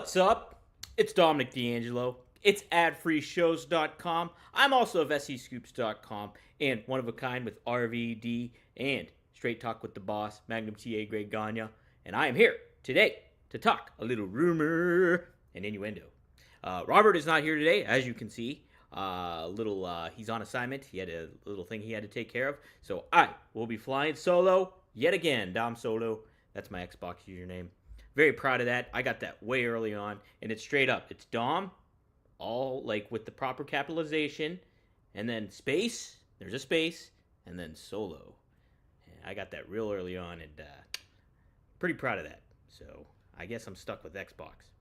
What's up? It's Dominic D'Angelo. It's adfreeshows.com. I'm also of SEScoops.com and One of a Kind with RVD and Straight Talk with the Boss, Magnum TA Greg Gagne. And I am here today to talk a little rumor and innuendo. Robert is not here today, as you can see. He's on assignment. He had a little thing he had to take care of. So I will be flying solo yet again. Dom Solo. That's my Xbox username. Very proud of that. I got that way early on, and it's straight up. It's Dom, all like with the proper capitalization, and then space. There's a space, and then solo. And I got that real early on, and pretty proud of that. So I guess I'm stuck with Xbox.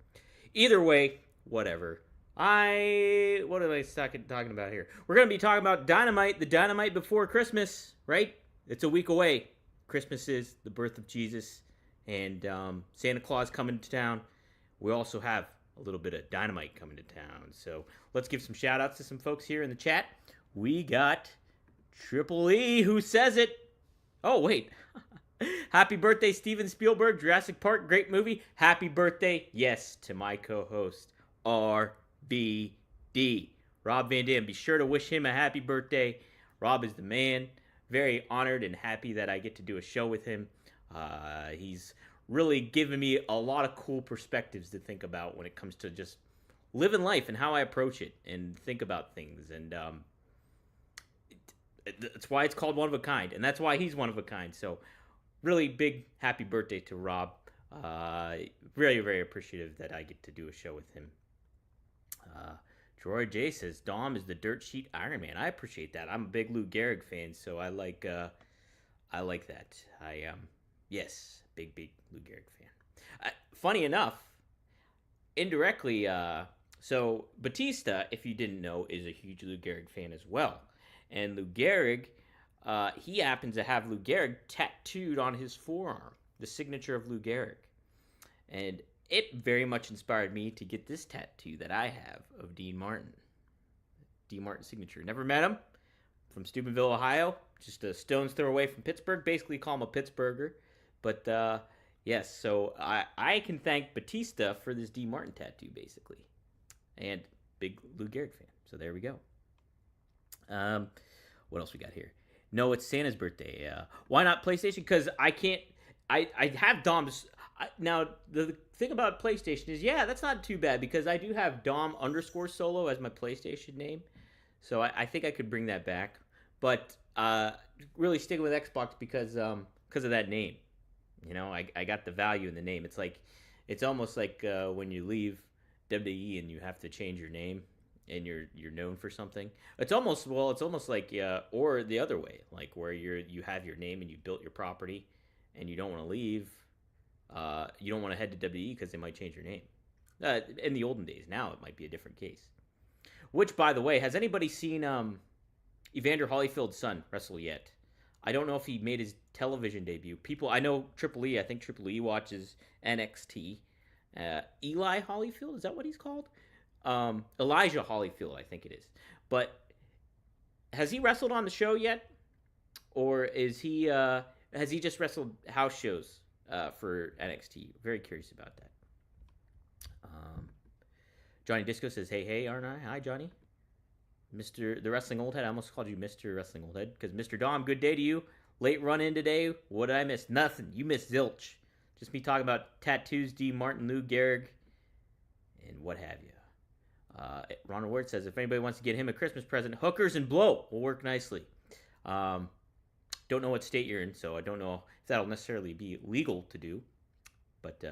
Either way, whatever. What am I talking about here? We're gonna be talking about Dynamite, the Dynamite before Christmas, right? It's a week away. Christmas is the birth of Jesus. And Santa Claus coming to town. We also have a little bit of Dynamite coming to town. So let's give some shout outs to some folks here in the chat. We got Triple E, who says it. Oh, wait. Happy birthday, Steven Spielberg. Jurassic Park, great movie. Happy birthday, yes, to my co-host, RBD. Rob Van Dam. Be sure to wish him a happy birthday. Rob is the man. Very honored and happy that I get to do a show with him. He's really given me a lot of cool perspectives to think about when it comes to just living life and how I approach it and think about things. And that's why it's called One of a Kind. And that's why he's one of a kind. So really big happy birthday to Rob. Very, very appreciative that I get to do a show with him. Troy J says, Dom is the dirt sheet Iron Man. I appreciate that. I'm a big Lou Gehrig fan, so I like that. Yes, big Lou Gehrig fan. Funny enough, indirectly, so Batista, if you didn't know, is a huge Lou Gehrig fan as well. And Lou Gehrig, he happens to have Lou Gehrig tattooed on his forearm, the signature of Lou Gehrig. And it very much inspired me to get this tattoo that I have of Dean Martin. Dean Martin signature. Never met him. From Steubenville, Ohio. Just a stone's throw away from Pittsburgh. Basically call him a Pittsburgher. But, yes, so I can thank Batista for this Dean Martin tattoo, basically. And big Lou Gehrig fan. So there we go. What else we got here? No, it's Santa's birthday. Why not PlayStation? Because I can't... I have Dom's... Now, the thing about PlayStation is, yeah, that's not too bad because I do have Dom_Solo as my PlayStation name. So I think I could bring that back. But really sticking with Xbox because of that name. You know, I got the value in the name. It's almost like when you leave WWE and you have to change your name and you're known for something. It's almost like or the other way, like where you have your name and you built your property and you don't want to leave. You don't want to head to WWE because they might change your name. In the olden days, now it might be a different case. Which, by the way, has anybody seen Evander Holyfield's son wrestle yet? I don't know if he made his television debut. I know Triple E. I think Triple E watches NXT. Eli Holyfield, is that what he's called? Elijah Holyfield, I think it is. But has he wrestled on the show yet, or has he just wrestled house shows for NXT? Very curious about that. Johnny Disco says, hey, aren't I? Hi, Johnny. Mr. The Wrestling Old Head. I almost called you Mr. Wrestling Old Head because Mr. Dom, good day to you. Late run in today. What did I miss? Nothing. You missed zilch. Just me talking about tattoos, D. Martin, Lou Gehrig, and what have you. Ronald Ward says, if anybody wants to get him a Christmas present, hookers and blow will work nicely. Don't know what state you're in, so I don't know if that'll necessarily be legal to do. But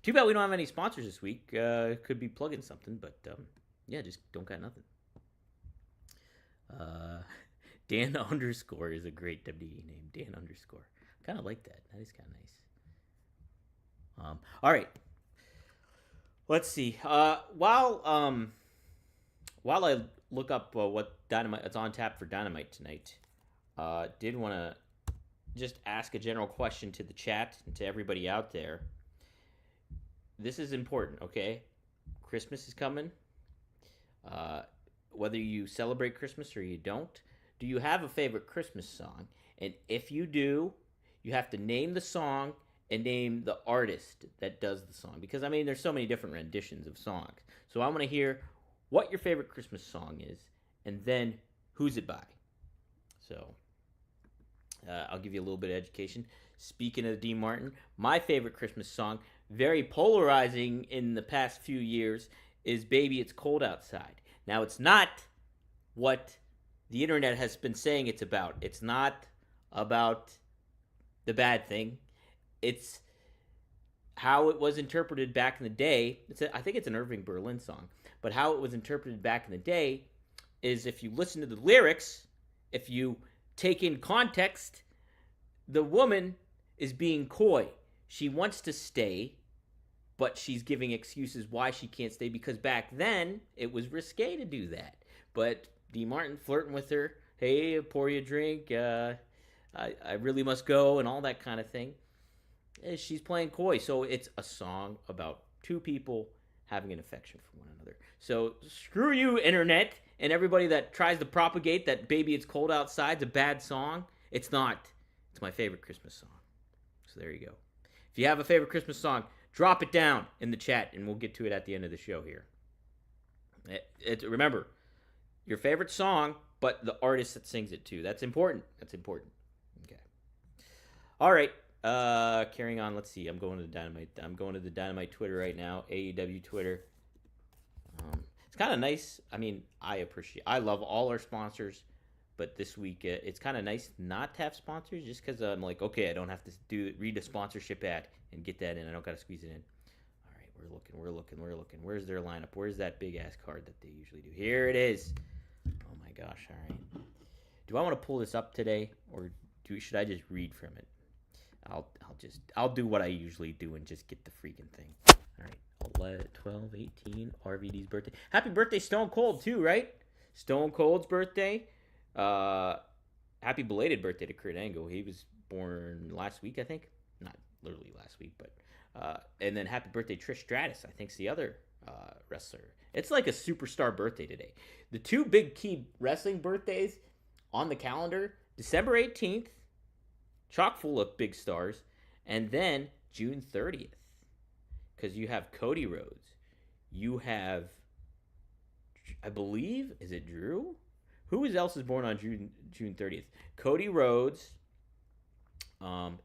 too bad we don't have any sponsors this week. Could be plugging something, but yeah, just don't got nothing. Dan _ is a great WWE name. Dan _. Kind of like that. That is kind of nice. All right. Let's see. While I look up what Dynamite is on tap for Dynamite tonight, did want to just ask a general question to the chat and to everybody out there. This is important, okay? Christmas is coming. Whether you celebrate Christmas or you don't, do you have a favorite Christmas song? And if you do, you have to name the song and name the artist that does the song. Because, I mean, there's so many different renditions of songs. So I want to hear what your favorite Christmas song is, and then who's it by. So I'll give you a little bit of education. Speaking of Dean Martin, my favorite Christmas song, very polarizing in the past few years, is Baby It's Cold Outside. Now, it's not what the internet has been saying it's about. It's not about the bad thing. It's how it was interpreted back in the day. I think it's an Irving Berlin song, but how it was interpreted back in the day is, if you listen to the lyrics, if you take in context, the woman is being coy. She wants to stay, but she's giving excuses why she can't stay, because back then it was risque to do that. But Dean Martin flirting with her, hey, pour you a drink, I really must go, and all that kind of thing. She's playing coy. So it's a song about two people having an affection for one another. So screw you, internet, and everybody that tries to propagate that Baby It's Cold Outside's a bad song. It's not. It's my favorite Christmas song. So there you go. If you have a favorite Christmas song, drop it down in the chat, and we'll get to it at the end of the show here. Remember, your favorite song, but the artist that sings it too. That's important. That's important. Okay. All right. Carrying on. Let's see. I'm going to the Dynamite Twitter right now. AEW Twitter. It's kind of nice. I mean, I love all our sponsors, but this week it's kind of nice not to have sponsors, just because I'm like, okay, I don't have to read a sponsorship ad and get that in. I don't got to squeeze it in. All right, we're looking. Where's their lineup? Where's that big ass card that they usually do? Here it is. Oh my gosh! All right. Do I want to pull this up today, or should I just read from it? I'll do what I usually do and just get the freaking thing. All right, 12, 18, RVD's birthday. Happy birthday, Stone Cold, too, right? Stone Cold's birthday. Happy belated birthday to Kurt Angle. He was born last week, I think. Not literally last week, but and then happy birthday, Trish Stratus. I think's the other wrestler. It's like a superstar birthday today. The two big key wrestling birthdays on the calendar: December 18th, chock full of big stars, and then June 30th, because you have Cody Rhodes. You have, I believe, is it Drew? Who else is born on June 30th? Cody Rhodes,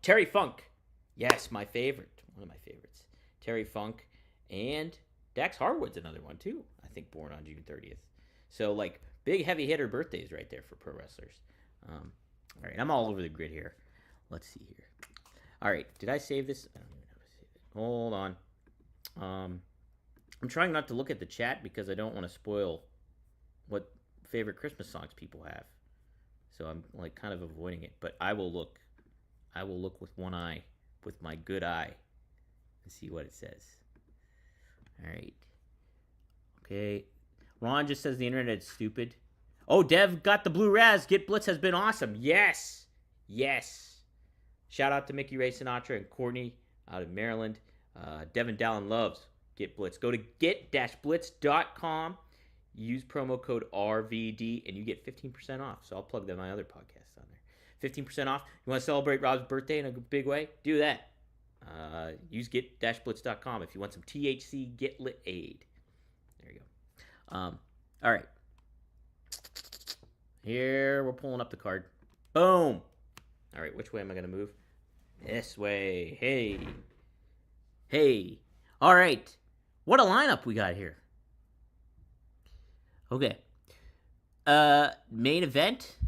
Terry Funk. Yes, my favorite. One of my favorites. Terry Funk. And Dax Harwood's another one, too. I think born on June 30th. So, like, big heavy hitter birthdays right there for pro wrestlers. All right, I'm all over the grid here. Let's see here. All right, did I save this? I don't even know how to save it. Hold on. I'm trying not to look at the chat because I don't want to spoil what favorite Christmas songs people have. So I'm like kind of avoiding it, but I will look. I will look with one eye, with my good eye, and see what it says. All right. Okay. Ron just says the internet is stupid. Oh, Dev got the blue Raz. Get Blitz has been awesome. Yes. Shout out to Mickey Ray Sinatra and Courtney out of Maryland. Devin Dallin loves Get Blitz. Go to get-blitz.com. Use promo code RVD and you get 15% off. So I'll plug my other podcasts on there. 15% off. You want to celebrate Rob's birthday in a big way? Do that. Use get-blitz.com if you want some THC Get Lit aid. There you go. All right. Here we're pulling up the card. Boom. All right, which way am I going to move? This way. Hey. All right. What a lineup we got here. Okay. Main event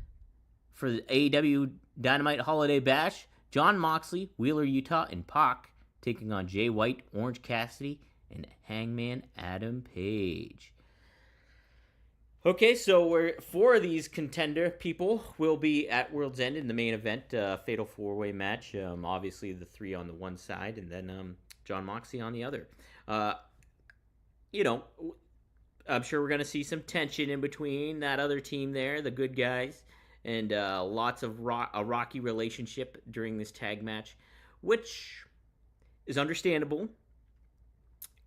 for the AEW Dynamite Holiday Bash. Jon Moxley, Wheeler Yuta, and Pac taking on Jay White, Orange Cassidy, and Hangman Adam Page. Okay, so four of these contender people will be at World's End in the main event, fatal four-way match. Obviously, the three on the one side, and then Jon Moxley on the other. I'm sure we're going to see some tension in between that other team there, the good guys, and lots of a rocky relationship during this tag match, which is understandable.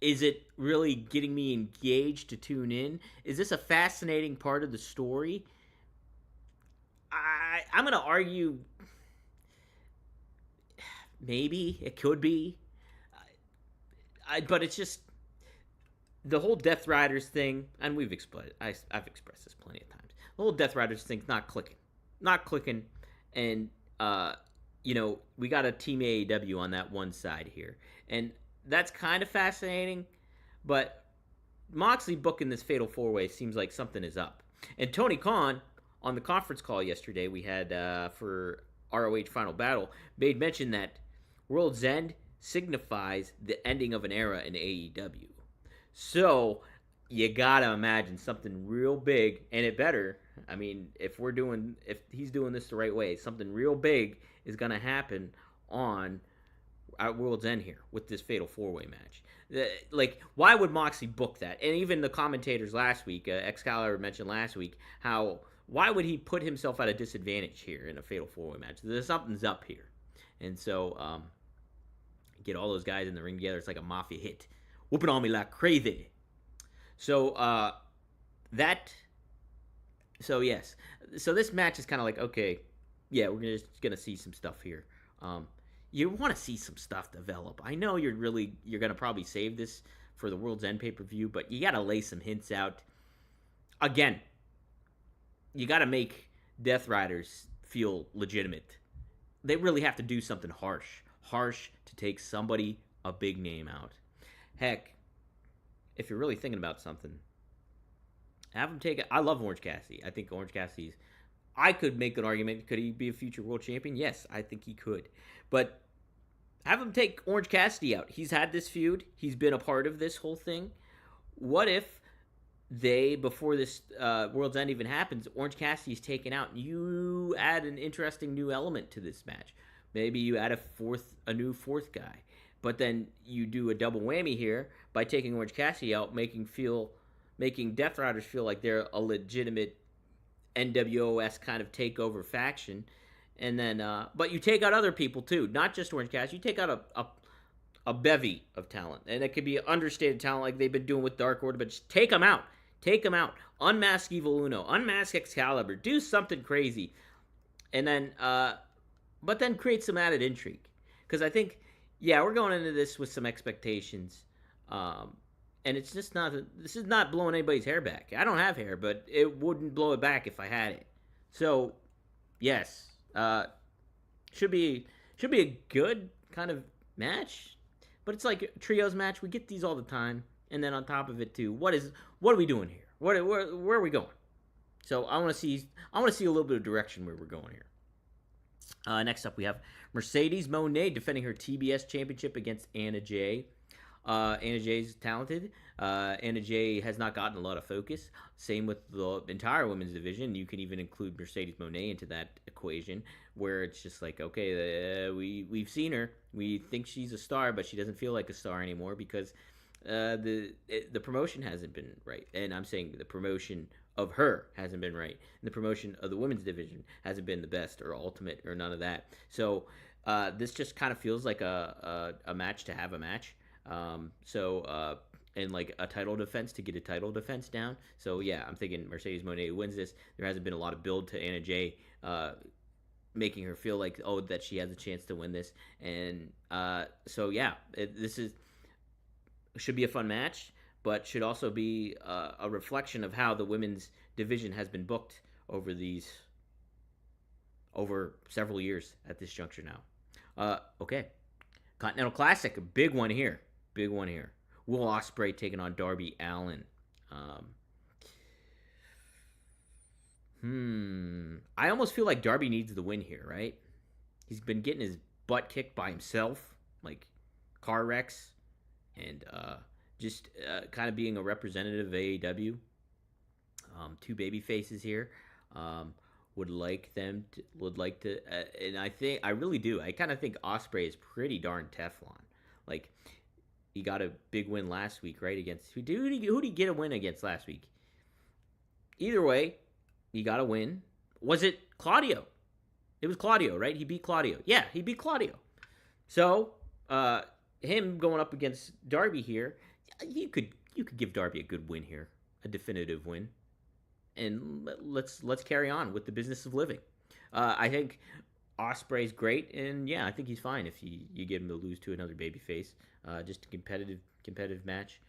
Is it really getting me engaged to tune in? Is this a fascinating part of the story? I'm going to argue Maybe it could be, but it's just the whole Death Riders thing, and I've expressed this plenty of times. The whole Death Riders thing's not clicking, and we got a Team AEW on that one side here, and that's kind of fascinating. But Moxley booking this Fatal 4-Way seems like something is up. And Tony Khan on the conference call yesterday we had for ROH Final Battle made mention that World's End signifies the ending of an era in AEW. So you gotta imagine something real big, and it better. I mean, if he's doing this the right way, something real big is gonna happen on at World's End here with this Fatal 4-Way match. Like, why would Moxley book that? And even the commentators last week, Excalibur mentioned last week, why would he put himself at a disadvantage here in a Fatal 4-Way match? Something's up here. And so, get all those guys in the ring together. It's like a mafia hit. Whooping on me like crazy. So, yes. So this match is kind of like, okay, yeah, we're just going to see some stuff here. You want to see some stuff develop. I know you're going to probably save this for the World's End pay-per-view, but you got to lay some hints out. Again, you got to make Death Riders feel legitimate. They really have to do something harsh to take somebody, a big name, out. Heck, if you're really thinking about something, have him take it. I love Orange Cassidy. I think Orange Cassidy's. I could make an argument. Could he be a future world champion? Yes, I think he could. But have him take Orange Cassidy out. He's had this feud. He's been a part of this whole thing. What if before this World's End even happens, Orange Cassidy's taken out, and you add an interesting new element to this match? Maybe you add a new fourth guy. But then you do a double whammy here by taking Orange Cassidy out, making Death Riders feel like they're a legitimate NWOS kind of takeover faction. And then, but you take out other people too, not just Orange Cassidy. You take out a bevy of talent, and it could be understated talent like they've been doing with Dark Order. But just take them out. Unmask Evil Uno. Unmask Excalibur. Do something crazy, and then, but then create some added intrigue. Because I think, yeah, we're going into this with some expectations, and it's just not. This is not blowing anybody's hair back. I don't have hair, but it wouldn't blow it back if I had it. So, yes. Should be a good kind of match, but it's like a trios match. We get these all the time, and then on top of it too, what are we doing here? Where are we going? So I want to see a little bit of direction where we're going here. Next up, we have Mercedes Moné defending her TBS championship against Anna Jay. Anna Jay's talented. Anna Jay has not gotten a lot of focus. Same with the entire women's division. You can even include Mercedes Moné into that equation, where it's just like, okay, we've seen her. We think she's a star, but she doesn't feel like a star anymore because the promotion hasn't been right. And I'm saying the promotion of her hasn't been right. And the promotion of the women's division hasn't been the best or ultimate or none of that. So this just kind of feels like a match to have a match. And like a title defense to get a title defense down. So yeah, I'm thinking Mercedes Moné wins this. There hasn't been a lot of build to Anna Jay, making her feel like, that she has a chance to win this. And so yeah, this should be a fun match, but should also be a reflection of how the women's division has been booked over several years at this juncture now. Okay, Continental Classic, a big one here. Will Ospreay taking on Darby Allin. I almost feel like Darby needs the win here, right? He's been getting his butt kicked by himself, like car wrecks, and just kind of being a representative of AEW. Two baby faces here. Would like to, and I really do. I kind of think Ospreay is pretty darn Teflon. Like, he got a big win last week, right? Against who did he get a win against last week? Either way, he got a win. Was it Claudio? It was Claudio, right? He beat Claudio. Yeah, he beat Claudio. So, him going up against Darby here, you could give Darby a good win here, a definitive win, and let's carry on with the business of living. I think Osprey's great, and yeah, I think he's fine if you get him to lose to another babyface. Just a competitive match.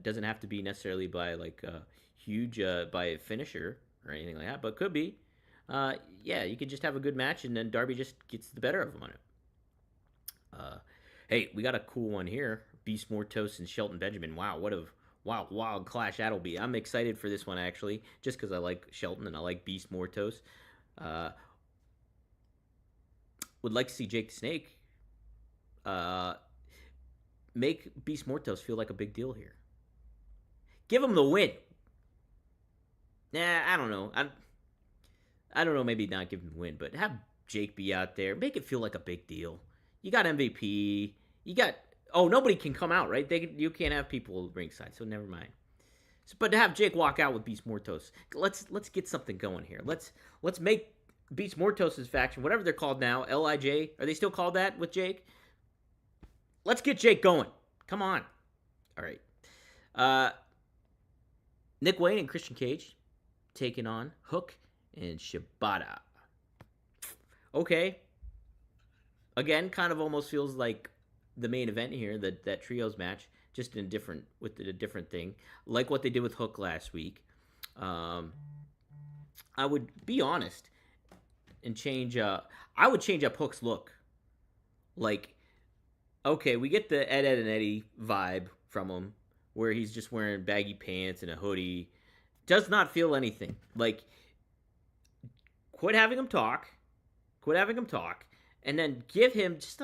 Doesn't have to be necessarily by like a huge by a finisher or anything like that, but could be. Yeah, you could just have a good match, and then Darby just gets the better of him on it. Uh, hey, we got a cool one here: Beast Mortos and Shelton Benjamin. Wow, what a wild clash that'll be. I'm excited for this one actually, just because I like Shelton and I like Beast Mortos. Uh, would like to see Jake the Snake uh, make Beast Mortos feel like a big deal here. Give him the win. Nah, I don't know. I don't know. Maybe not give him the win, but have Jake be out there. Make it feel like a big deal. You got MVP. You got nobody can come out, right? You can't have people ringside, so never mind. So, but to have Jake walk out with Beast Mortos, let's get something going here. Let's make Beast Mortos' faction, whatever they're called now, Lij. Are they still called that with Jake? Let's get Jake going. Come on. All right. Nick Wayne and Christian Cage taking on Hook and Shibata. Okay. Again, kind of almost feels like the main event here, that trios match, just in with a different thing, like what they did with Hook last week. I would be honest and change. I would change up Hook's look. Like, okay, we get the Ed and Eddie vibe from him, where he's just wearing baggy pants and a hoodie. Does not feel anything. Like, quit having him talk, and then give him just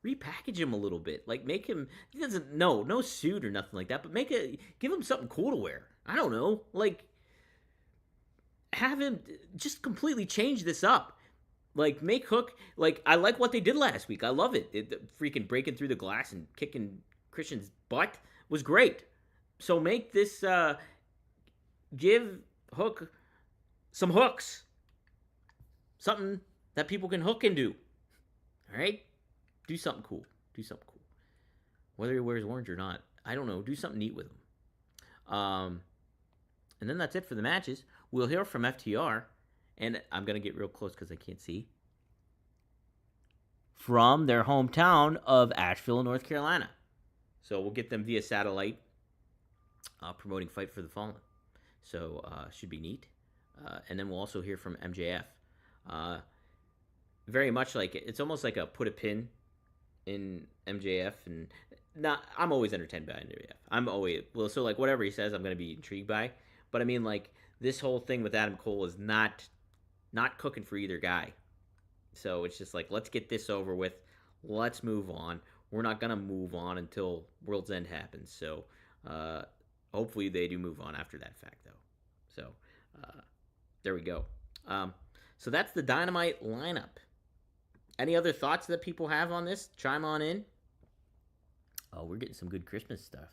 repackage him a little bit. Like, make him, he doesn't, no suit or nothing like that, but give him something cool to wear. I don't know. Like, have him just completely change this up. Like, make Hook, like, I like what they did last week. I love it. Freaking breaking through the glass and kicking Christian's butt was great. So make this, give Hook some hooks. Something that people can hook and do. All right? Do something cool. Whether he wears orange or not, I don't know. Do something neat with him. And then that's it for the matches. We'll hear from FTR. And I'm going to get real close because I can't see. From their hometown of Asheville, North Carolina. So we'll get them via satellite promoting Fight for the Fallen. So should be neat. And then we'll also hear from MJF. Very much like it's almost like a put a pin in MJF, and I'm always entertained by MJF. So like whatever he says, I'm gonna be intrigued by. But I mean, like, this whole thing with Adam Cole is not cooking for either guy. So it's just like, let's get this over with. Let's move on. We're not gonna move on until World's End happens. So hopefully they do move on after that fact, though. So there we go. So that's the Dynamite lineup. Any other thoughts that people have on this? Chime on in. Oh, we're getting some good Christmas stuff.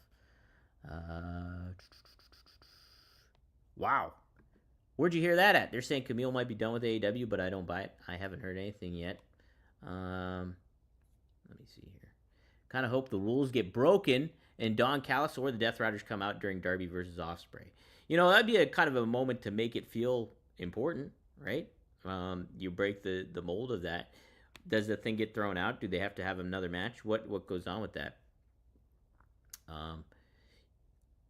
Wow. Where'd you hear that at? They're saying Camille might be done with AEW, but I don't buy it. I haven't heard anything yet. Let me see here. Kind of hope the rules get broken and Don Callis or the Death Riders come out during Darby versus Ospreay. That'd be a kind of a moment to make it feel important, right? You break the mold of that. Does the thing get thrown out? Do they have to have another match? What goes on with that?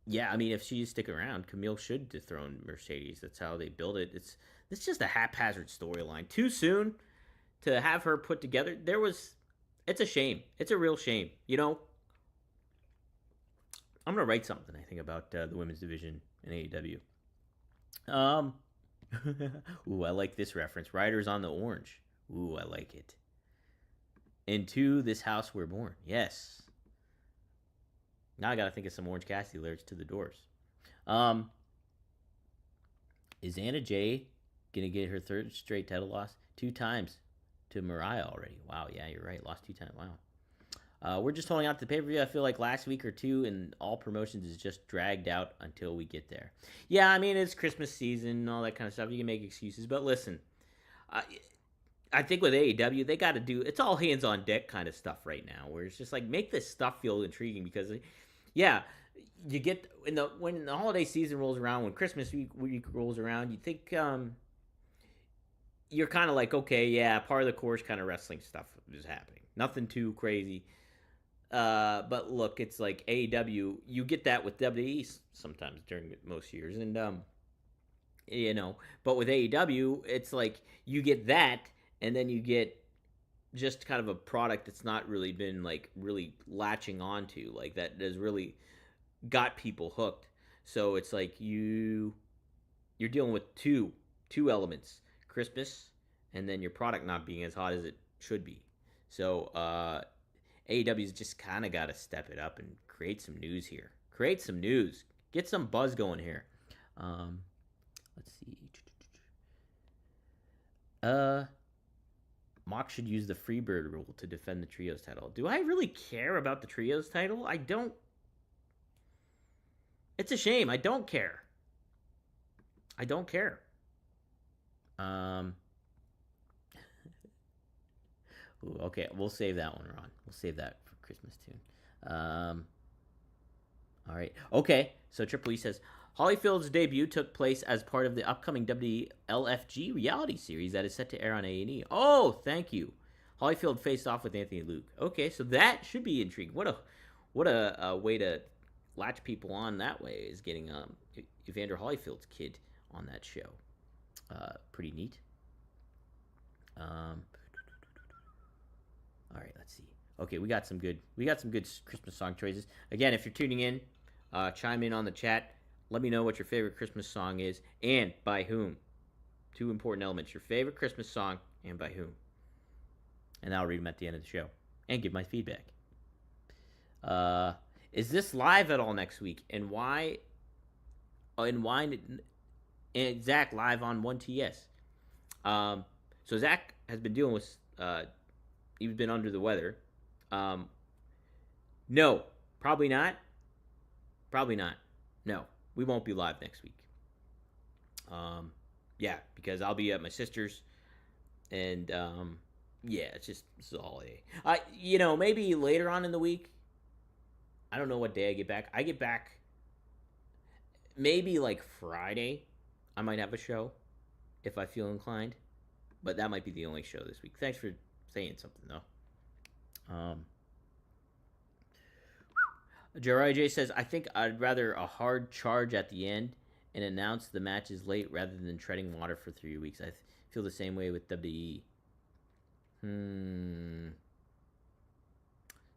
Yeah, I mean, if she's sticking around, Camille should dethrone Mercedes. That's how they build it. It's just a haphazard storyline. Too soon to have her put together. It's a shame. It's a real shame. I'm gonna write something, I think, about the women's division in AEW. Ooh, I like this reference. Riders on the orange. Ooh, I like it. Into this house we're born. Yes. Now I gotta think of some Orange Cassidy lyrics to the Doors. Is Anna Jay gonna get her third straight title loss? 2 times to Mariah already. Wow, yeah, you're right. Lost 2 times. Wow. We're just holding out the pay-per-view. I feel like last week or two and all promotions is just dragged out until we get there. Yeah, I mean, it's Christmas season and all that kind of stuff. You can make excuses. But listen, I think with AEW, they got to do, it's all hands on deck kind of stuff right now, where it's just like, make this stuff feel intriguing because, yeah, you get, when the holiday season rolls around, when Christmas week rolls around, you think, you're kind of like, okay, yeah, part of the course kind of wrestling stuff is happening. Nothing too crazy. But look, it's like AEW. You get that with WWE sometimes during most years, and you know, but with AEW, it's like you get that, and then you get just kind of a product that's not really been like really latching onto, like that has really got people hooked. So it's like you're dealing with two elements: Christmas, and then your product not being as hot as it should be. So AEW's just kind of got to step it up and create some news here. Create some news. Get some buzz going here. Um, let's see. Uh, Mock should use the Freebird rule to defend the Trios title. Do I really care about the Trios title? I don't. It's a shame. I don't care. I don't care. Um. Ooh, okay, we'll save that one, Ron. We'll save that for Christmas tune. All right. Okay. So Triple E says Holyfield's debut took place as part of the upcoming WLFG reality series that is set to air on A&E. Oh, thank you. Holyfield faced off with Anthony Luke. Okay, so that should be intriguing. What a way to latch people on that way is getting Evander Holyfield's kid on that show. Pretty neat. All right, let's see. Okay, we got some good Christmas song choices. Again, if you're tuning in, chime in on the chat. Let me know what your favorite Christmas song is and by whom. Two important elements: your favorite Christmas song and by whom. And I'll read them at the end of the show and give my feedback. Is this live at all next week? And why? And why? And Zach live on 1TS. So Zach has been dealing with. He's been under the weather. No, probably not. Probably not. No, we won't be live next week. Yeah, because I'll be at my sister's, and yeah, it's a holiday. Maybe later on in the week. I don't know what day I get back. I get back maybe like Friday. I might have a show if I feel inclined, but that might be the only show this week. Thanks for saying something though. Jerry J says, I think I'd rather a hard charge at the end and announce the matches late rather than treading water for 3 weeks. I feel the same way with WWE.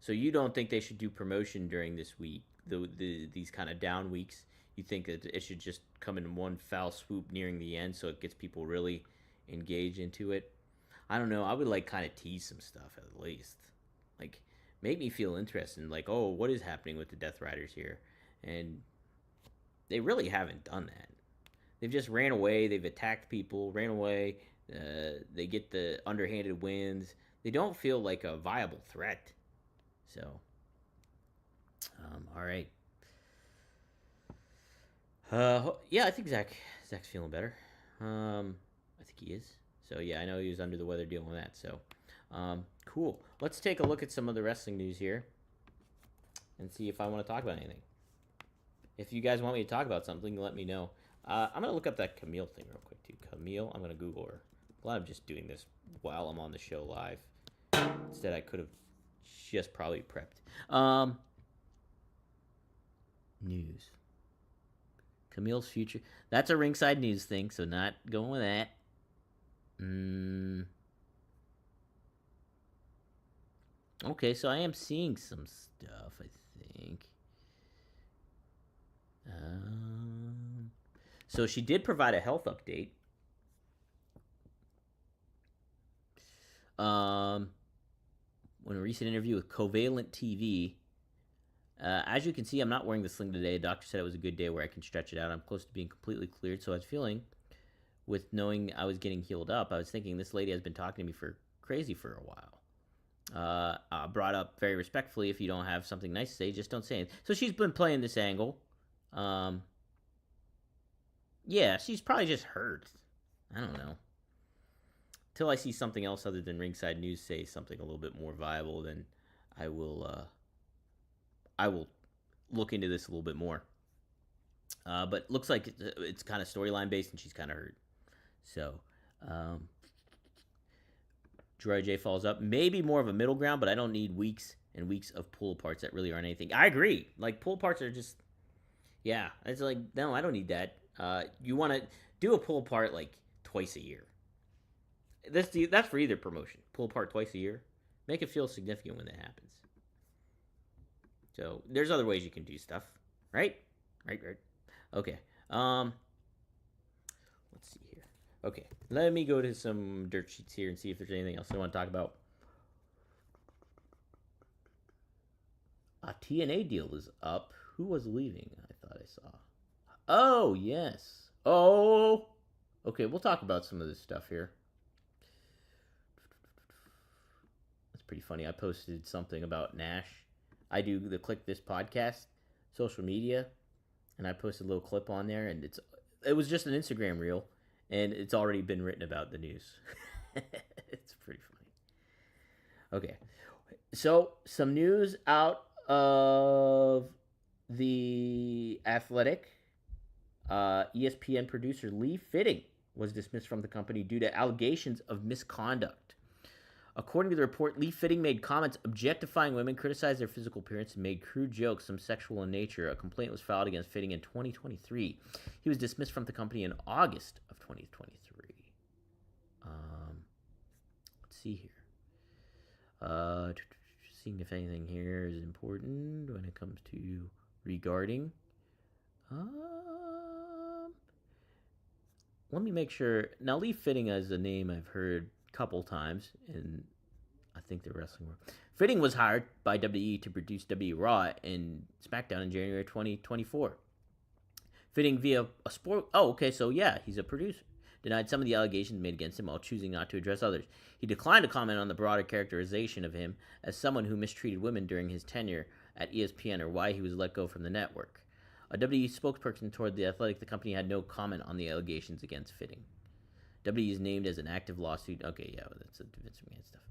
So you don't think they should do promotion during this week, these kind of down weeks? You think that it should just come in one foul swoop nearing the end so it gets people really engaged into it? I don't know. I would like kind of tease some stuff at least. Like make me feel interested in like, oh, what is happening with the Death Riders here? And they really haven't done that. They've just ran away. They've attacked people, ran away. They get the underhanded wins. They don't feel like a viable threat. So, all right. Yeah, I think Zach's feeling better. I think he is. So yeah, I know he was under the weather dealing with that. So, cool. Let's take a look at some of the wrestling news here, and see if I want to talk about anything. If you guys want me to talk about something, let me know. I'm gonna look up that Camille thing real quick too. Camille, I'm gonna Google her. I'm glad I'm just doing this while I'm on the show live. Instead, I could have just probably prepped. News. Camille's future. That's a ringside news thing, so not going with that. Okay, so I am seeing some stuff, I think. So she did provide a health update. In a recent interview with Covalent TV, as you can see, I'm not wearing the sling today. Doctor said it was a good day where I can stretch it out. I'm close to being completely cleared, so I was feeling, with knowing I was getting healed up, I was thinking this lady has been talking to me for crazy for a while. Brought up very respectfully, if you don't have something nice to say, just don't say it. So she's been playing this angle. Yeah, she's probably just hurt. I don't know. Till I see something else other than Ringside News say something a little bit more viable, then I will look into this a little bit more. But looks like it's kind of storyline based, and she's kind of hurt. So, Troy J falls up. Maybe more of a middle ground, but I don't need weeks and weeks of pull aparts that really aren't anything. I agree. Like pull aparts are just yeah. It's like no, I don't need that. You want to do a pull apart like twice a year. That's for either promotion. Pull apart twice a year. Make it feel significant when that happens. So there's other ways you can do stuff, right? Right. Okay. Let's see here. Okay, let me go to some dirt sheets here and see if there's anything else I want to talk about. A TNA deal is up. Who was leaving? I thought I saw. Oh, yes. Oh. Okay, we'll talk about some of this stuff here. That's pretty funny. I posted something about Nash. I do the Click This podcast, social media, and I posted a little clip on there, and it was just an Instagram reel, and it's already been written about the news. It's pretty funny. Okay, so some news out of the Athletic. ESPN producer Lee Fitting was dismissed from the company due to allegations of misconduct. According to the report, Lee Fitting made comments objectifying women, criticized their physical appearance, and made crude jokes, some sexual in nature. A complaint was filed against Fitting in 2023. He was dismissed from the company in August of 2023. Let's see here. Seeing if anything here is important when it comes to regarding. Let me make sure. Now, Lee Fitting is a name I've heard couple times in I think the wrestling world. Fitting was hired by WWE to produce WWE Raw and SmackDown in January 2024. Fitting via a sport. Oh, okay, so yeah, he's a producer. Denied some of the allegations made against him while choosing not to address others. He declined to comment on the broader characterization of him as someone who mistreated women during his tenure at ESPN or why he was let go from the network. A WWE spokesperson told The Athletic the company had no comment on the allegations against Fitting. WWE is named as an active lawsuit. Okay, yeah, that's the Vince McMahon stuff.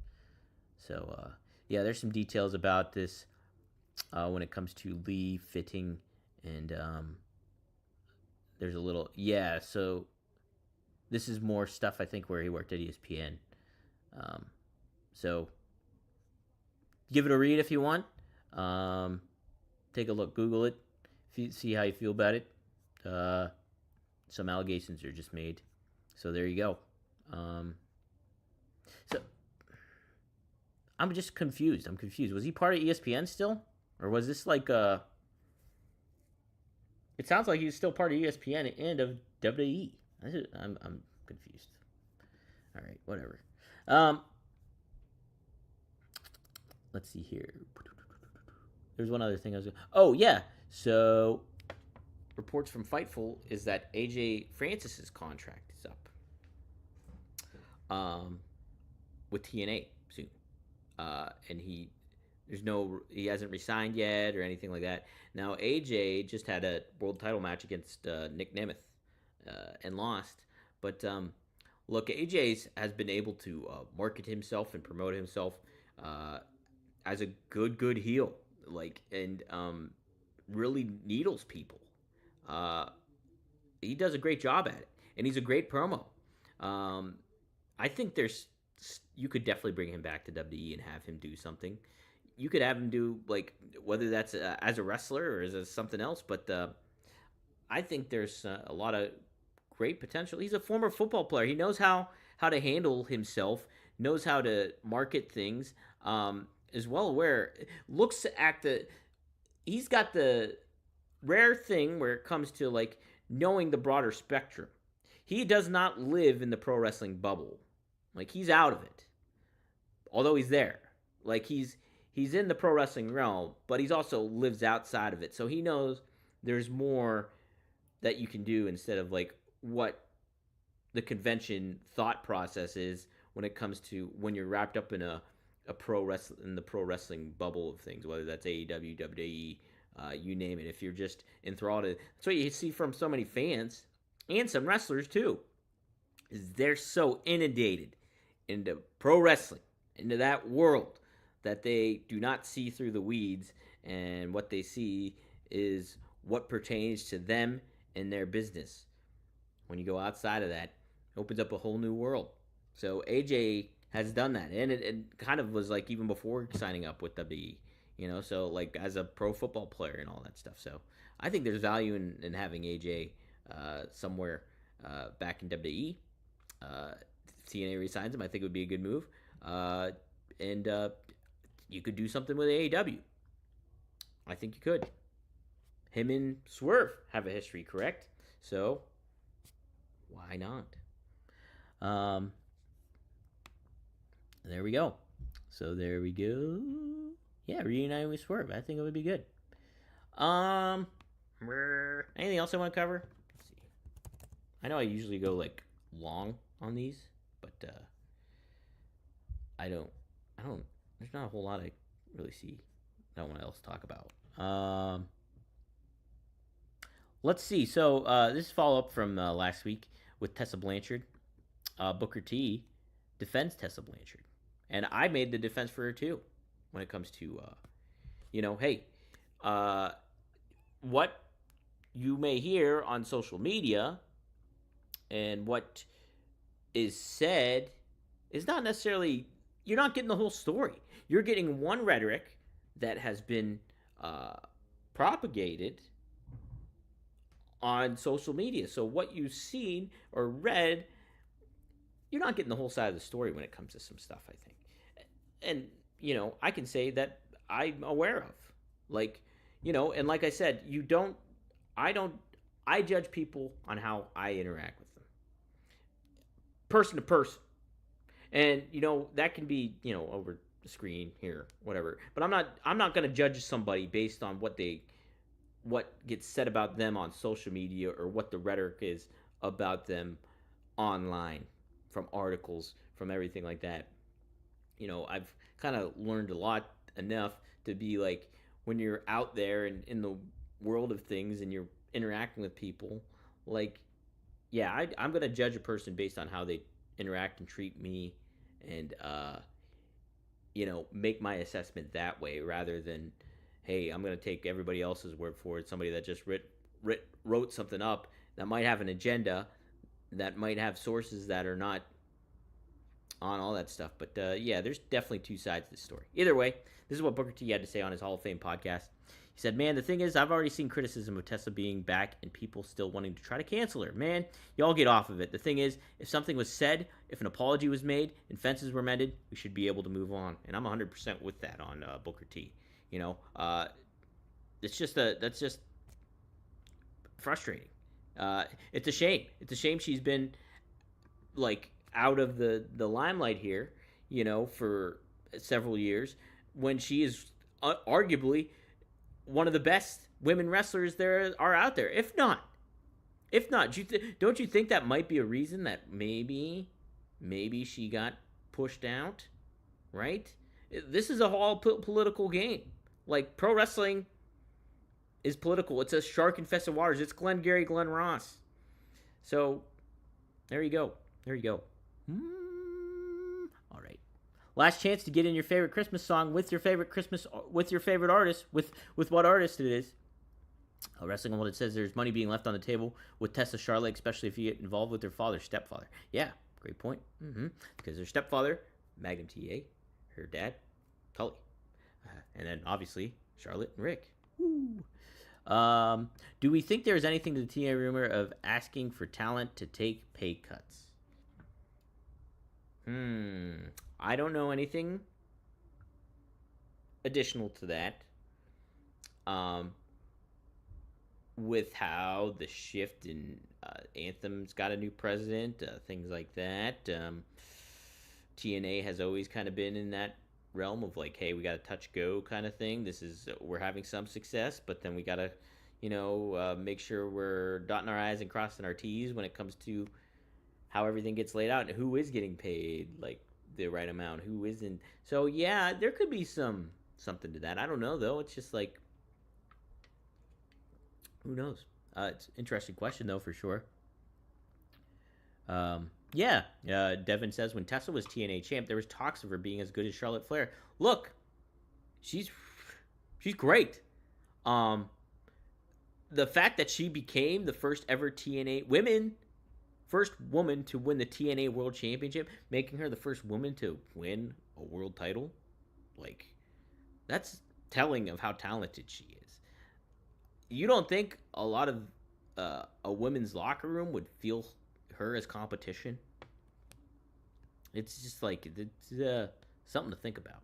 So, yeah, there's some details about this when it comes to Lee Fitting, and there's a little, yeah, so this is more stuff, I think, where he worked at ESPN. So, give it a read if you want. Take a look, Google it, see how you feel about it. Some allegations are just made. So there you go. So I'm just confused. Was he part of ESPN still? Or was this like a... It sounds like he's still part of ESPN and of WWE. I'm confused. All right, whatever. Let's see here. There's one other thing I was going to... Oh, yeah. So reports from Fightful is that AJ Francis's contract is up with TNA soon, and he hasn't resigned yet or anything like that. Now AJ just had a world title match against Nick Nemeth and lost, but look, AJ has been able to market himself and promote himself as a good heel, and really needles people. He does a great job at it, and he's a great promo. I think you could definitely bring him back to WWE and have him do something. You could have him do whether that's as a wrestler or as something else, but I think there's a lot of great potential. He's a former football player. He knows how to handle himself, knows how to market things, is well aware. Looks at he's got the rare thing where it comes to knowing the broader spectrum. He does not live in the pro wrestling bubble. He's out of it. Although he's there. He's in the pro wrestling realm, but he's also lives outside of it. So he knows there's more that you can do instead of what the convention thought process is when it comes to when you're wrapped up in the pro wrestling bubble of things, whether that's AEW, WWE, you name it. If you're just enthralled, that's what you see from so many fans and some wrestlers too. Is they're so inundated into pro wrestling, into that world, that they do not see through the weeds, and what they see is what pertains to them and their business. When you go outside of that, it opens up a whole new world. So AJ has done that, and it kind of was like even before signing up with WWE, so like as a pro football player and all that stuff. So I think there's value in having AJ somewhere back in WWE. TNA resigns him. I think it would be a good move, and you could do something with AEW. I think you could. Him and Swerve have a history, correct? So why not? There we go. So there we go. Yeah, reuniting with Swerve. I think it would be good. Anything else I want to cover? Let's see. I know I usually go like long on these, but I don't. There's not a whole lot I really see that I want to else talk about. Let's see. So this is follow up from last week with Tessa Blanchard. Booker T defends Tessa Blanchard, and I made the defense for her too. When it comes to, hey, what you may hear on social media and what is said is not necessarily, you're not getting the whole story. You're getting one rhetoric that has been propagated on social media. So what you've seen or read, you're not getting the whole side of the story when it comes to some stuff, I think. And, I can say that I'm aware of. Like, and like I said, I judge people on how I interact with them. Person to person. And, that can be, over the screen here, whatever. But I'm not going to judge somebody based on what gets said about them on social media or what the rhetoric is about them online, from articles, from everything like that. I've kind of learned a lot enough to be like, when you're out there and in the world of things and you're interacting with people, like, yeah, I'm going to judge a person based on how they interact and treat me, and make my assessment that way, rather than, hey, I'm going to take everybody else's word for it. Somebody that just wrote something up that might have an agenda, that might have sources that are not on all that stuff. But yeah, there's definitely two sides to the story. Either way, this is what Booker T had to say on his Hall of Fame podcast. He said, man, the thing is, I've already seen criticism of Tessa being back and people still wanting to try to cancel her. Man, y'all get off of it. The thing is, if something was said, if an apology was made, and fences were mended, we should be able to move on. And I'm 100% with that on Booker T. That's just frustrating. It's a shame. It's a shame she's been like out of the limelight here, for several years, when she is arguably one of the best women wrestlers there are out there. If not, don't you think that might be a reason that maybe she got pushed out, right? This is a whole political game. Like, pro wrestling is political. It's a shark-infested waters. It's Glenn Ross. So, there you go. All right. Last chance to get in your favorite Christmas song with your favorite artist, with what artist it is. Wrestling Unlimited says there's money being left on the table with Tessa Charlotte, especially if you get involved with her stepfather. Yeah, great point. Because her stepfather, Magnum TA, her dad, Tully. And then, obviously, Charlotte and Rick. Woo. Do we think there's anything to the TNA rumor of asking for talent to take pay cuts? I don't know anything additional to that. With how the shift in Anthem's got a new president, things like that. TNA has always kind of been in that realm of like, hey, we got a touch go kind of thing. We're having some success, but then we got to, make sure we're dotting our I's and crossing our T's when it comes to how everything gets laid out and who is getting paid like the right amount, who isn't. So yeah, there could be something to that. I don't know though. It's just like, who knows? It's an interesting question though, for sure. Devin says when Tessa was TNA champ, there was talks of her being as good as Charlotte Flair. Look, she's great. The fact that she became the first ever TNA first woman to win the TNA World Championship, making her the first woman to win a world title. Like, that's telling of how talented she is. You don't think a lot of a women's locker room would feel her as competition? It's just like it's something to think about.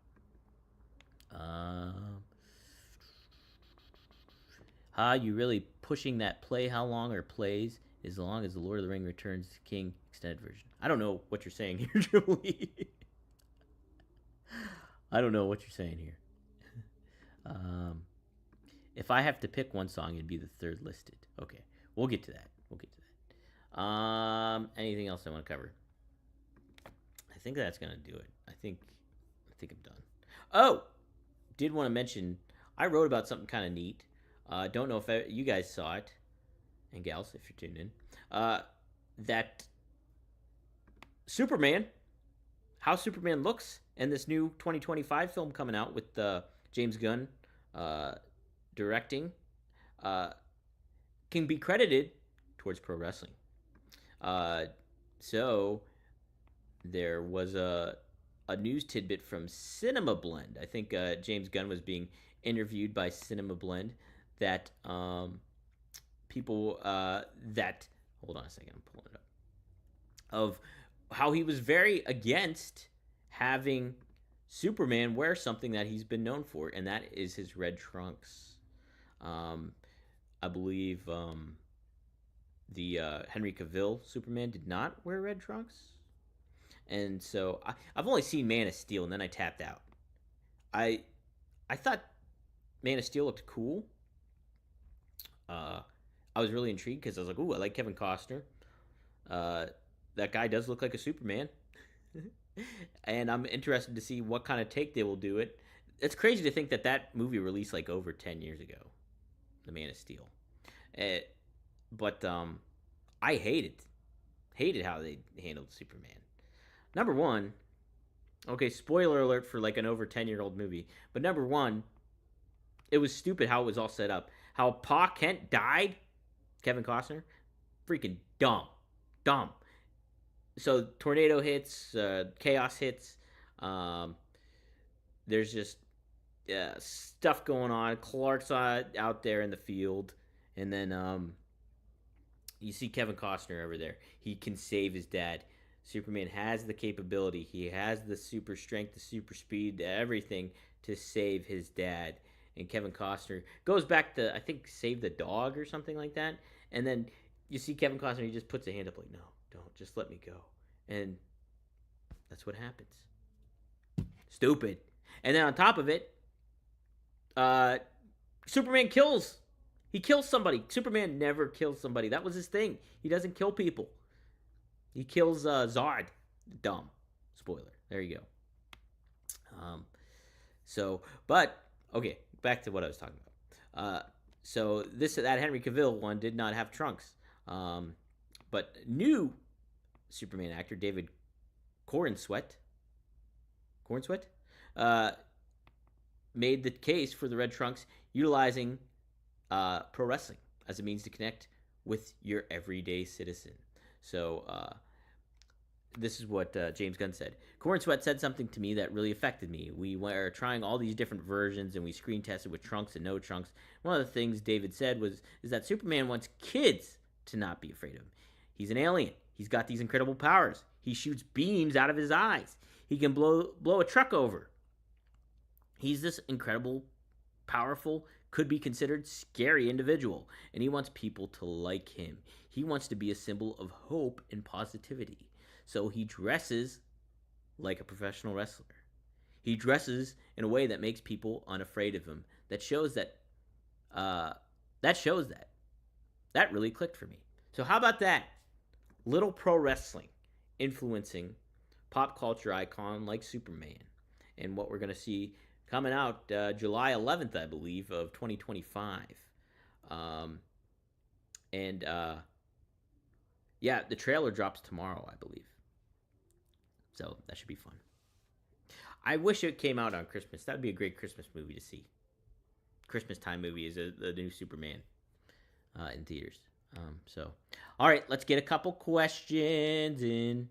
You really pushing that play? How long are plays? As long as the Lord of the Ring Returns to King extended version. I don't know what you're saying here, Julie. I don't know what you're saying here. If I have to pick one song, it'd be the third listed. Okay, we'll get to that. Anything else I want to cover? I think that's gonna do it. I think I'm done. Oh, did want to mention I wrote about something kind of neat. Don't know if you guys saw it, and gals, if you're tuned in. That Superman, how Superman looks, and this new 2025 film coming out with James Gunn directing, can be credited towards pro wrestling. So there was a news tidbit from Cinema Blend. I think James Gunn was being interviewed by Cinema Blend that people that hold on a second, I'm pulling it up, of how he was very against having Superman wear something that he's been known for, and that is his red trunks. I believe the Henry Cavill Superman did not wear red trunks. And so I've only seen Man of Steel, and then I tapped out. I thought Man of Steel looked cool. I was really intrigued because I was like, ooh, I like Kevin Costner. That guy does look like a Superman. And I'm interested to see what kind of take they will do it. It's crazy to think that movie released like over 10 years ago, The Man of Steel. But I hated how they handled Superman. Number one, okay, spoiler alert for like an over 10-year-old movie, but number one, it was stupid how it was all set up. How Pa Kent died, Kevin Costner, freaking dumb. So tornado hits, chaos hits, there's just stuff going on. Clark's out there in the field, and then you see Kevin Costner over there. He can save his dad. Superman has the capability. He has the super strength, the super speed, everything to save his dad. And Kevin Costner goes back to, I think, save the dog or something like that. And then you see Kevin Costner, he just puts a hand up like, no, don't, just let me go. And that's what happens. Stupid. And then on top of it, Superman kills. He kills somebody. Superman never kills somebody. That was his thing. He doesn't kill people. He kills Zod. Dumb. Spoiler. There you go. But okay, back to what I was talking about. So that Henry Cavill one did not have trunks. But new Superman actor David Corenswet made the case for the red trunks, utilizing pro wrestling as a means to connect with your everyday citizen. So this is what James Gunn said. Cornsweat said something to me that really affected me. We were trying all these different versions, and we screen tested with trunks and no trunks. One of the things David said is that Superman wants kids to not be afraid of him. He's an alien. He's got these incredible powers. He shoots beams out of his eyes. He can blow a truck over. He's this incredible, powerful, could be considered scary individual, and he wants people to like him. He wants to be a symbol of hope and positivity. So he dresses like a professional wrestler. He dresses in a way that makes people unafraid of him. That shows that. That really clicked for me. So how about that? Little pro wrestling influencing pop culture icon like Superman, and what we're going to see coming out July 11th, I believe, of 2025. Yeah, the trailer drops tomorrow, I believe. So that should be fun. I wish it came out on Christmas. That would be a great Christmas movie to see. Christmas time movie is the new Superman in theaters. All right, let's get a couple questions in.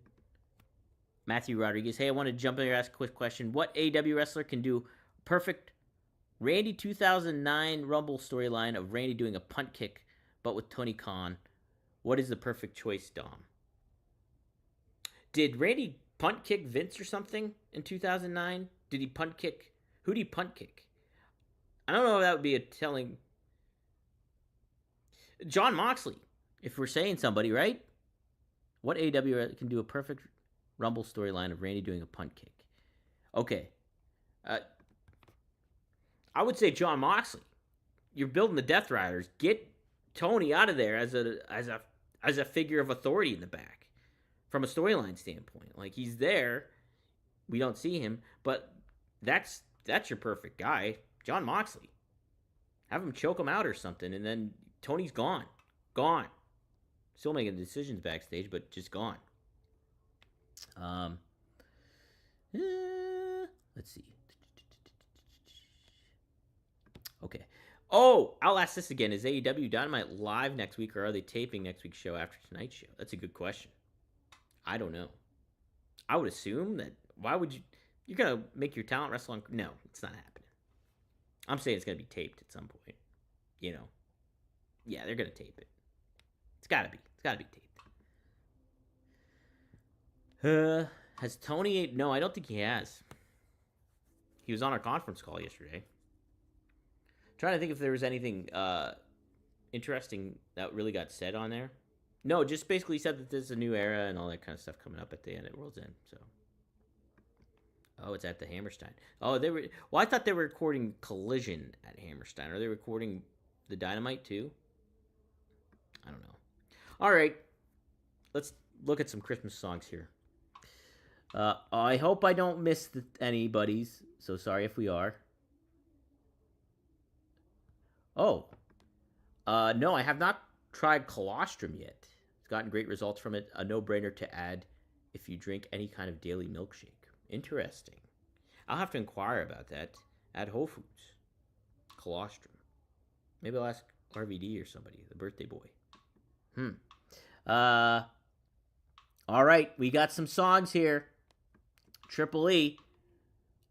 Matthew Rodriguez, hey, I want to jump in here and ask a quick question. What AEW wrestler can do perfect Randy 2009 Rumble storyline of Randy doing a punt kick, but with Tony Khan? What is the perfect choice, Dom? Did Randy punt kick Vince or something in 2009? Did he punt kick? Who did he punt kick? I don't know if that would be a telling. John Moxley, if we're saying somebody, right? What AEW can do a perfect Rumble storyline of Randy doing a punt kick? Okay. I would say John Moxley. You're building the Death Riders. Get Tony out of there as a figure of authority in the back from a storyline standpoint. Like, he's there. We don't see him, but that's your perfect guy, John Moxley. Have him choke him out or something, and then Tony's gone. Still making decisions backstage, but just gone. Let's see. Okay. Oh, I'll ask this again. Is AEW Dynamite live next week, or are they taping next week's show after tonight's show? That's a good question. I don't know. I would assume that. Why would you? You're going to make your talent wrestle on. No, it's not happening. I'm saying it's going to be taped at some point. You know. Yeah, they're going to tape it. It's got to be. It's got to be taped. Has Tony... No, I don't think he has. He was on our conference call yesterday. Trying to think if there was anything interesting that really got said on there. No, just basically said that there's a new era and all that kind of stuff coming up at the end at World's End. So, oh, it's at the Hammerstein. Oh, they were. Well, I thought they were recording Collision at Hammerstein. Are they recording the Dynamite too? I don't know. All right, let's look at some Christmas songs here. I hope I don't miss anybody's. So sorry if we are. Oh, no, I have not tried colostrum yet. It's gotten great results from it. A no-brainer to add if you drink any kind of daily milkshake. Interesting. I'll have to inquire about that at Whole Foods. Colostrum. Maybe I'll ask RVD or somebody, the birthday boy. All right, we got some songs here. Triple E.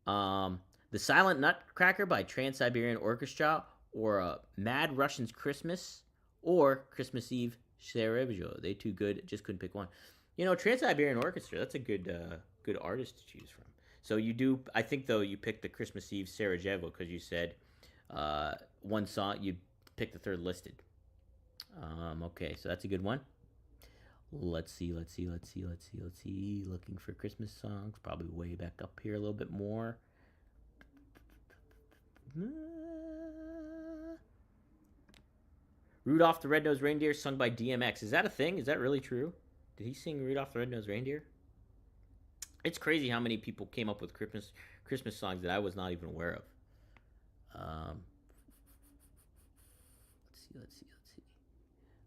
The Silent Nutcracker by Trans-Siberian Orchestra, or Mad Russian's Christmas, or Christmas Eve Sarajevo. They too good, just couldn't pick one. You know, Trans-Siberian Orchestra, that's a good artist to choose from. So you do, I think though, you picked the Christmas Eve Sarajevo because you said one song, you picked the third listed. Okay, so that's a good one. Let's see. Looking for Christmas songs, probably way back up here a little bit more. Rudolph the Red-Nosed Reindeer, sung by DMX. Is that a thing? Is that really true? Did he sing Rudolph the Red-Nosed Reindeer? It's crazy how many people came up with Christmas songs that I was not even aware of. Let's see.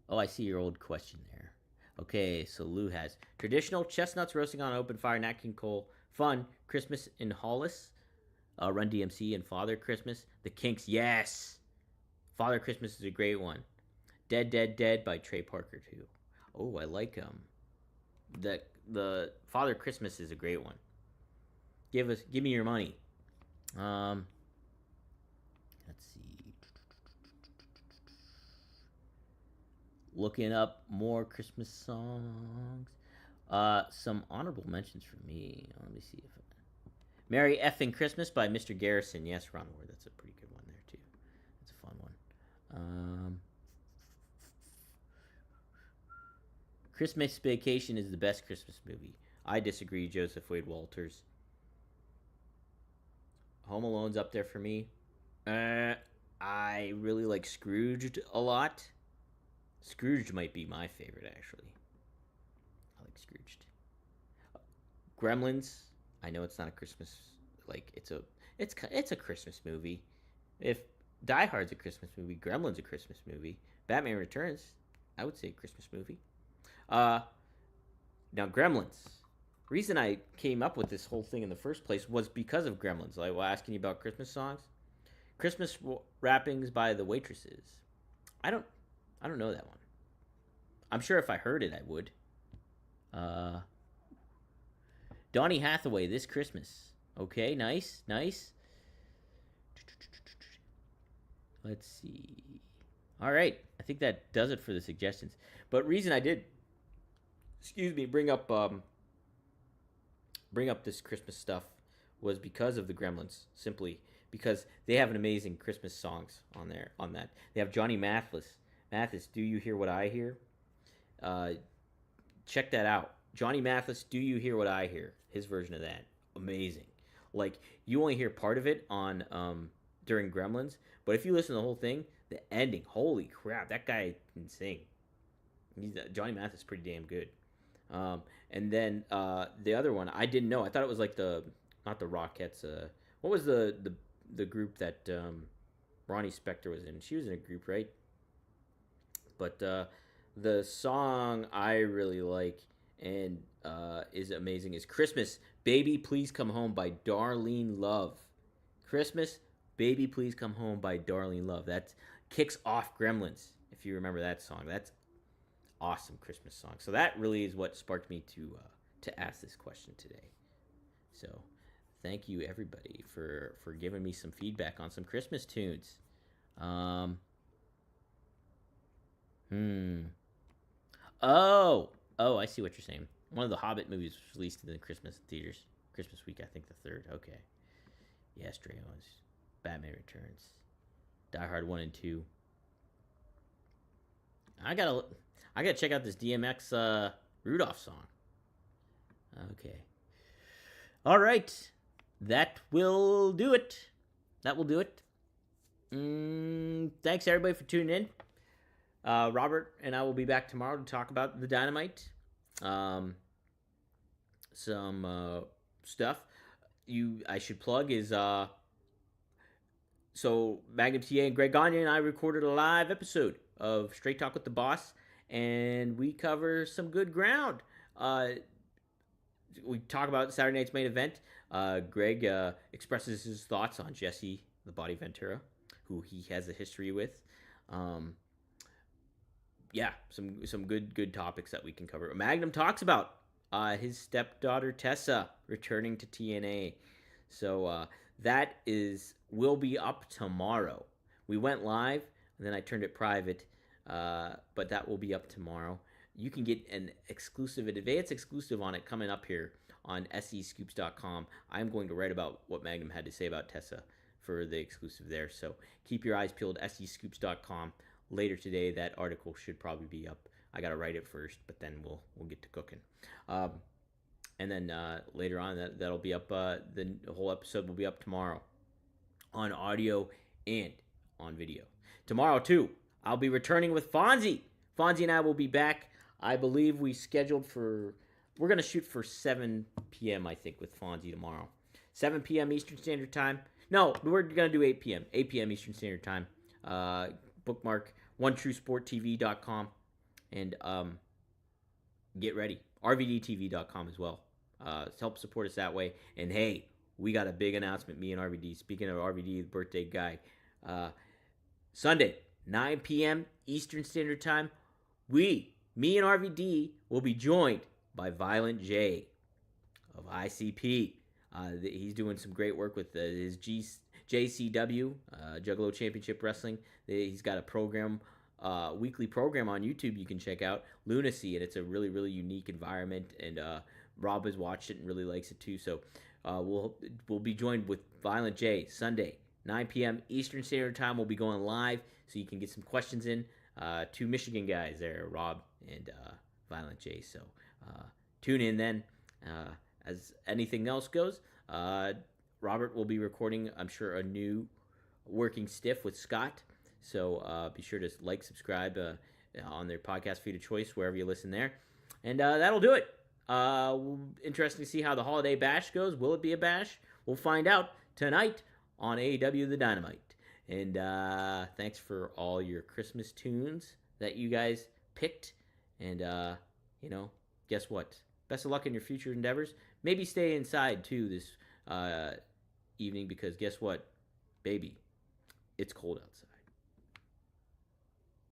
Oh, I see your old question there. Okay, so Lou has traditional chestnuts roasting on open fire, Nat King Cole, fun, Christmas in Hollis, Run DMC, and Father Christmas. The Kinks, yes! Father Christmas is a great one. Dead, Dead, Dead by Trey Parker, too. Oh, I like the Father Christmas is a great one. Give me your money. Let's see. Looking up more Christmas songs. Some honorable mentions for me. Let me see if Merry Effing Christmas by Mr. Garrison. Yes, Ron Ward. That's a pretty good one there too. That's a fun one. Christmas Vacation is the best Christmas movie. I disagree, Joseph Wade Walters. Home Alone's up there for me. I really like Scrooged a lot. Scrooged might be my favorite, actually. I like Scrooged. Gremlins. I know it's not a Christmas, it's a Christmas movie. If Die Hard's a Christmas movie, Gremlin's a Christmas movie. Batman Returns, I would say a Christmas movie. Now Gremlins. The reason I came up with this whole thing in the first place was because of Gremlins. Like, well, asking you about Christmas songs. Christmas Wrappings by the Waitresses. I don't know that one. I'm sure if I heard it, I would. Uh, Donny Hathaway, This Christmas. Okay, nice, nice. Let's see. All right, I think that does it for the suggestions. But reason I did, bring up this Christmas stuff was because of the Gremlins. Simply because they have an amazing Christmas songs on there. On that, they have Johnny Mathis, Do You Hear What I Hear? Uh, Check that out. Johnny Mathis, Do You Hear What I Hear? His version of that, amazing. Like you only hear part of it on during Gremlins, but if you listen to the whole thing, the ending, holy crap, that guy can sing. Johnny Mathis is pretty damn good. And then the other one, I didn't know. I thought it was like not the Rockettes. What was the group that Ronnie Spector was in? She was in a group, right? But the song I really like and is amazing is Christmas, Baby Please Come Home by Darlene Love. Christmas, Baby Please Come Home by Darlene Love. That kicks off Gremlins, if you remember that song. That's awesome Christmas song. So that really is what sparked me to ask this question today. So thank you everybody for giving me some feedback on some Christmas tunes. Oh, I see what you're saying. One of the Hobbit movies was released in the Christmas theaters. Christmas week, I think the third. Okay. Yes, Dragons. Batman Returns. Die Hard 1 and 2. I gotta check out this DMX Rudolph song. Okay. All right. That will do it. Thanks everybody for tuning in. Robert and I will be back tomorrow to talk about the Dynamite. Some stuff I should plug is so Magnum TA and Greg Gagne and I recorded a live episode of Straight Talk with the Boss, and we cover some good ground. We talk about Saturday night's main event. Greg expresses his thoughts on Jesse the Body Ventura, who he has a history with. Yeah, some good topics that we can cover. Magnum talks about his stepdaughter Tessa returning to TNA. So that will be up tomorrow. We went live and then I turned it private, but that will be up tomorrow. You can get an advance exclusive on it coming up here on SEScoops.com. I'm going to write about what Magnum had to say about Tessa for the exclusive there. So keep your eyes peeled. SEScoops.com. Later today, that article should probably be up. I gotta write it first, but then we'll get to cooking. And then later on, that'll be up. The whole episode will be up tomorrow on audio and on video. Tomorrow too, I'll be returning with Fonzie. Fonzie and I will be back. I believe we're gonna shoot for 7 p.m. I think with Fonzie tomorrow. 7 p.m. Eastern Standard Time. No, we're gonna do 8 p.m. 8 p.m. Eastern Standard Time. Bookmark OneTrueSportTV.com and get ready. RVDTV.com as well. Help support us that way. And hey, we got a big announcement, me and RVD. Speaking of RVD, the birthday guy, Sunday, 9 p.m. Eastern Standard Time, me and RVD will be joined by Violent J of ICP. He's doing some great work with his JCW, Juggalo Championship Wrestling. He's got a program, weekly program on YouTube you can check out, Lunacy, and it's a really, really unique environment, and Rob has watched it and really likes it too. So we'll be joined with Violent J Sunday, 9 p.m. Eastern Standard Time. We'll be going live, so you can get some questions in. Two Michigan guys there, Rob and Violent J. So tune in then. As anything else goes, Robert will be recording, I'm sure, a new Working Stiff with Scott. So be sure to like, subscribe on their podcast feed of choice, wherever you listen there. And that'll do it. Interesting to see how the Holiday Bash goes. Will it be a bash? We'll find out tonight on AEW The Dynamite. And thanks for all your Christmas tunes that you guys picked. And, guess what? Best of luck in your future endeavors. Maybe stay inside, too, this evening, because guess what? Baby, it's cold outside.